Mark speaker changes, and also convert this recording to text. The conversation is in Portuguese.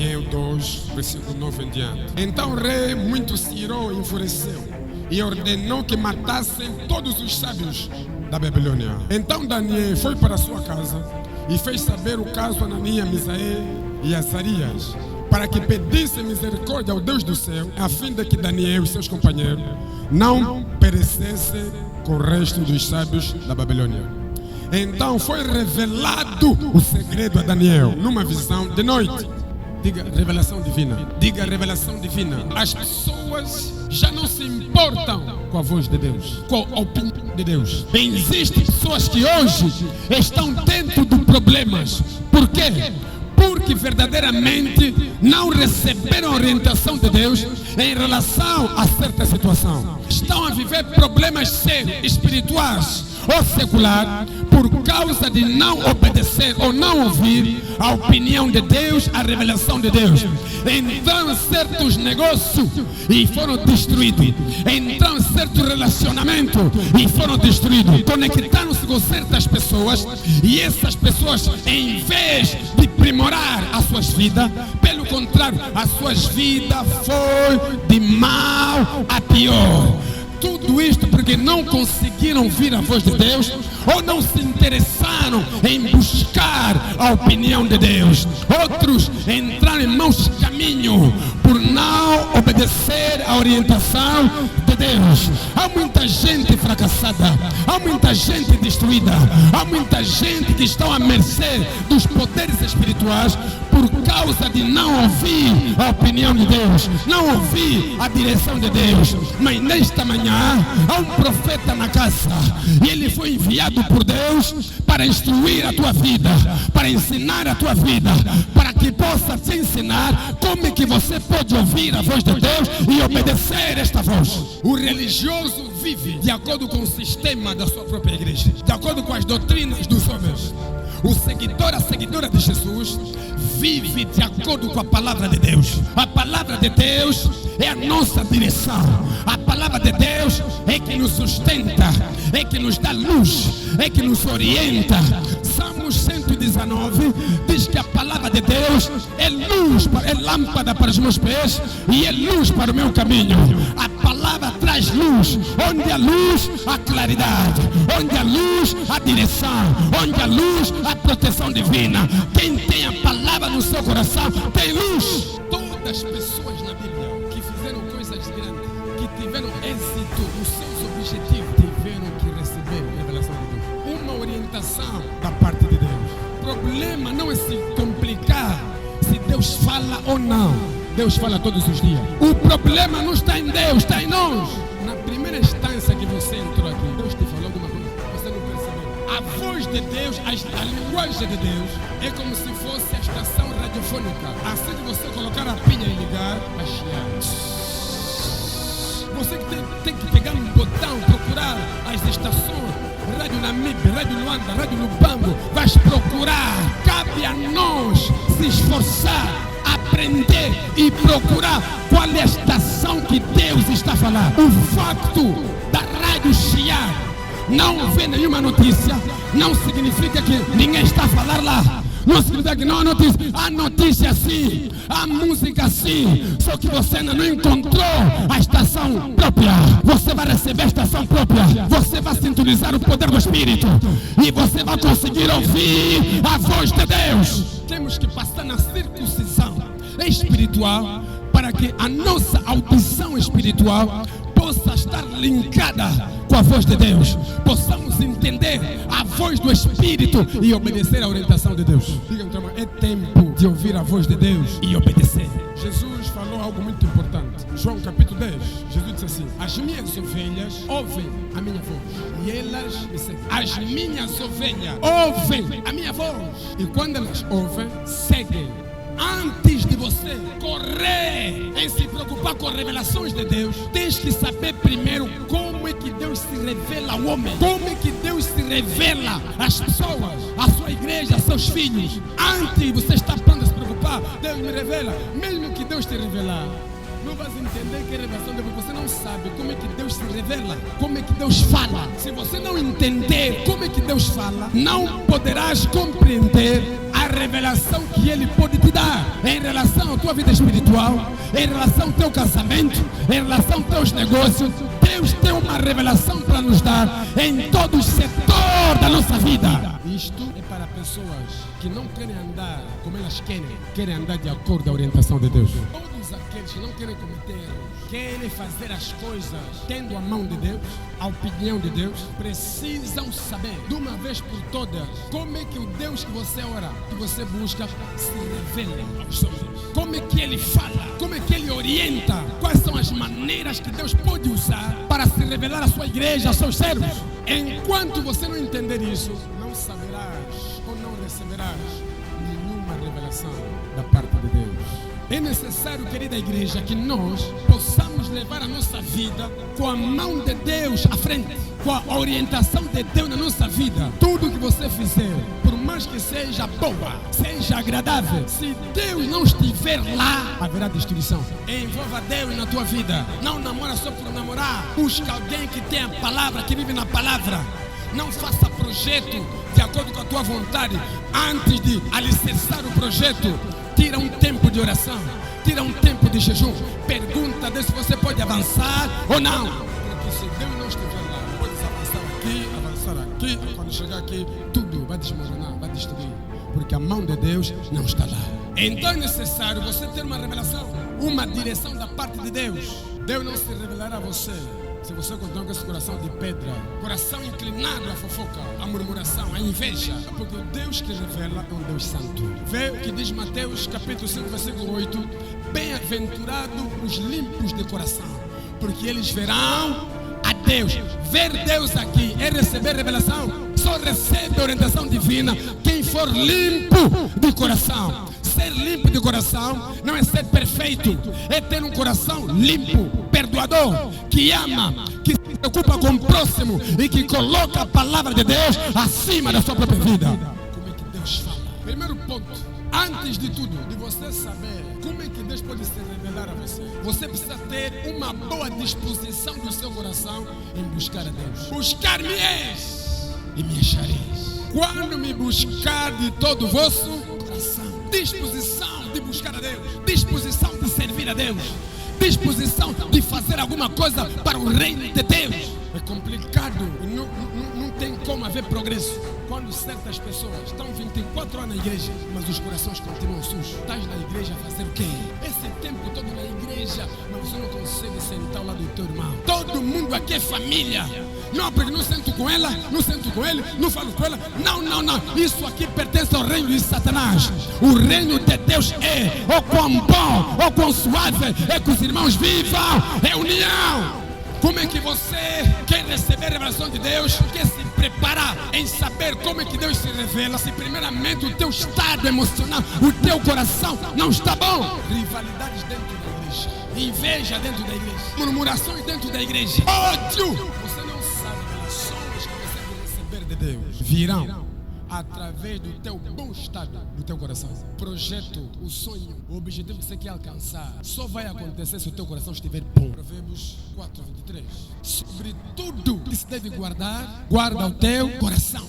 Speaker 1: Daniel 2, versículo 9 em diante. Então o rei muito se irou e enfureceu e ordenou que matassem todos os sábios da Babilônia. Então Daniel foi para sua casa e fez saber o caso a Ananias, Misael e Azarias, para que pedissem misericórdia ao Deus do céu, a fim de que Daniel e seus companheiros não perecessem com o resto dos sábios da Babilônia. Então foi revelado o segredo a Daniel numa visão de noite. Diga revelação divina. Diga revelação divina. As pessoas já não se importam com a voz de Deus, com a opinião de Deus. Existem pessoas que hoje estão dentro de problemas. Por quê? Porque verdadeiramente não receberam orientação de Deus em relação a certa situação. Estão a viver problemas sérios, espirituais ou secular, por causa de não obedecer ou não ouvir a opinião de Deus, a revelação de Deus. Então certos negócios e foram destruídos. Então certo relacionamento e foram destruídos. Conectaram-se com certas pessoas e essas pessoas, em vez de aprimorar as suas vidas, pelo contrário, as suas vidas foi de mal a pior. Tudo isto porque não conseguiram ouvir a voz de Deus ou não se interessaram em buscar a opinião de Deus. Outros entraram em maus caminhos por não obedecer a orientação de Deus. Há muita gente fracassada, há muita gente destruída, há muita gente que está à mercê dos poderes espirituais por causa de não ouvir a opinião de Deus, não ouvir a direção de Deus. Mas nesta manhã há um profeta na casa e ele foi enviado por Deus para instruir a tua vida, para ensinar a tua vida, para que possa te ensinar como é que você pode ouvir a voz de Deus e obedecer esta voz. O religioso vive de acordo com o sistema da sua própria igreja, de acordo com as doutrinas dos homens. O seguidor, a seguidora de Jesus vive de acordo com a palavra de Deus. A palavra de Deus é a nossa direção. A palavra de Deus é que nos sustenta, é que nos dá luz, é que nos orienta. Salmos 119 diz que a palavra de Deus é luz, é lâmpada para os meus pés e é luz para o meu caminho. A palavra traz luz. Onde há luz, há claridade. Onde há luz, há direção. Onde há luz, há proteção divina. Quem tem a palavra no seu coração tem luz. Todas as pessoas na Bíblia que fizeram coisas grandes, que tiveram êxito nos seus objetivos, tiveram que receber a revelação de Deus, uma orientação da parte de Deus. O problema não é se complicar se Deus fala ou não. Deus fala todos os dias. O problema não está em Deus, está em nós. Na primeira instância que você entrou aqui, Deus te falou alguma coisa, você não percebeu. A voz de Deus, a linguagem de Deus é como se fosse a estação radiofônica. Assim que você colocar a pilha e ligar, vai chiar. Você que tem que pegar um botão, procurar as estações, Rádio Namib, Rádio Luanda, Rádio Lubango, vais procurar. Cabe a nós se esforçar, aprender e procurar qual é a estação que Deus está falando. O facto da rádio chiar, não vê nenhuma notícia, não significa que ninguém está a falar lá. Não significa que não há notícia. Há notícia sim, há música sim, só que você ainda não encontrou a estação própria. Você vai receber a estação própria, você vai sintonizar o poder do Espírito e você vai conseguir ouvir a voz de Deus. Temos que passar na circuncisão espiritual para que a nossa audição espiritual possa estar linkada com a voz de Deus, possamos entender a voz do Espírito e obedecer à orientação de Deus. É tempo de ouvir a voz de Deus e obedecer. Jesus falou algo muito importante. João capítulo 10, Jesus disse assim: as minhas ovelhas ouvem a minha voz e elas me seguem. As minhas ovelhas ouvem a minha voz e quando elas ouvem, seguem. Antes de você correr em se preocupar com revelações de Deus, tens que saber primeiro como é que Deus se revela ao homem, como é que Deus se revela às pessoas, à sua igreja, aos seus filhos. Antes de você estar pronto a se preocupar, Deus me revela. Mesmo que Deus te revelar, Não vais entender que é revelação de Deus. Você não sabe como é que Deus se revela, como é que Deus fala. Se você não entender como é que Deus fala, não poderás compreender a revelação que Ele pode te dar em relação à tua vida espiritual, em relação ao teu casamento, em relação aos teus negócios. Deus tem uma revelação para nos dar em todo o setor da nossa vida. Isto é para pessoas que não querem andar como elas querem andar de acordo com a orientação de Deus. Todos aqueles que não querem cometer erros, querem fazer as coisas tendo a mão de Deus, a opinião de Deus, precisam saber de uma vez por todas como é que o Deus que você ora, que você busca, se revela aos homens. Como é que Ele fala, como é que Ele orienta, quais são as maneiras que Deus pode usar para se revelar à sua igreja, aos seus servos. Enquanto você não entender isso, não saberás ou não receberás nenhuma revelação da parte de Deus. É necessário, querida igreja, que nós possamos levar a nossa vida com a mão de Deus à frente, com a orientação de Deus na nossa vida. Tudo que você fizer, por mais que seja boa, seja agradável, se Deus não estiver lá, haverá destruição. Envolva Deus na tua vida. Não namora só por namorar. Busca alguém que tenha palavra, que vive na palavra. Não faça projeto de acordo com a tua vontade. Antes de alicerçar o projeto, tira um tempo de oração, tira um tempo de jejum. Pergunta a Deus se você pode avançar ou não. Porque se Deus não estiver lá, pode avançar aqui. Quando chegar aqui, tudo vai desmoronar, vai destruir. Porque a mão de Deus não está lá. Então é necessário você ter uma revelação, uma direção da parte de Deus. Deus não se revelará a você se você continuar com esse coração de pedra, coração inclinado à fofoca, à murmuração, à inveja. Porque o Deus que revela é um Deus santo. Vê o que diz Mateus capítulo 5, versículo 8. Bem-aventurados os limpos de coração, porque eles verão a Deus. Ver Deus aqui é receber revelação. Só recebe orientação divina quem for limpo de coração. Ser limpo de coração não é ser perfeito, é ter um coração limpo, perdoador, que ama, que se preocupa com o próximo e que coloca a palavra de Deus acima da sua própria vida. Como é que Deus fala? Primeiro ponto, antes de tudo, de você saber como é que Deus pode se revelar a você, você precisa ter uma boa disposição do seu coração em buscar a Deus. Buscar-me-eis e me achareis. Quando me buscar de todo o vosso coração. Disposição de buscar a Deus, disposição de servir a Deus, disposição de fazer alguma coisa para o reino de Deus. É complicado, não tem como haver progresso quando certas pessoas estão 24 horas na igreja, mas os corações continuam sujos. Estás na igreja a fazer o quê? Esse tempo todo na igreja, mas você não consegue sentar ao lado do teu irmão. Todo mundo aqui é família. Não, porque não sento com ela, não sento com ele, não falo com ela. Não. Isso aqui pertence ao reino de Satanás. O reino de Deus é o quão bom, o quão suave é que os irmãos vivam. É união. Como é que você quer receber a revelação de Deus? Quer se preparar em saber como é que Deus se revela? Se primeiramente o teu estado emocional, o teu coração não está bom. Rivalidades dentro da igreja, inveja dentro da igreja, murmurações dentro da igreja, ódio. Você não sabe as sombras que você vai receber de Deus virão através do teu bom estado do teu coração. O projeto, o sonho, o objetivo que você quer alcançar só vai acontecer se o teu coração estiver bom. Provérbios 4:23. Sobre tudo que se deve guardar, guarda o teu coração,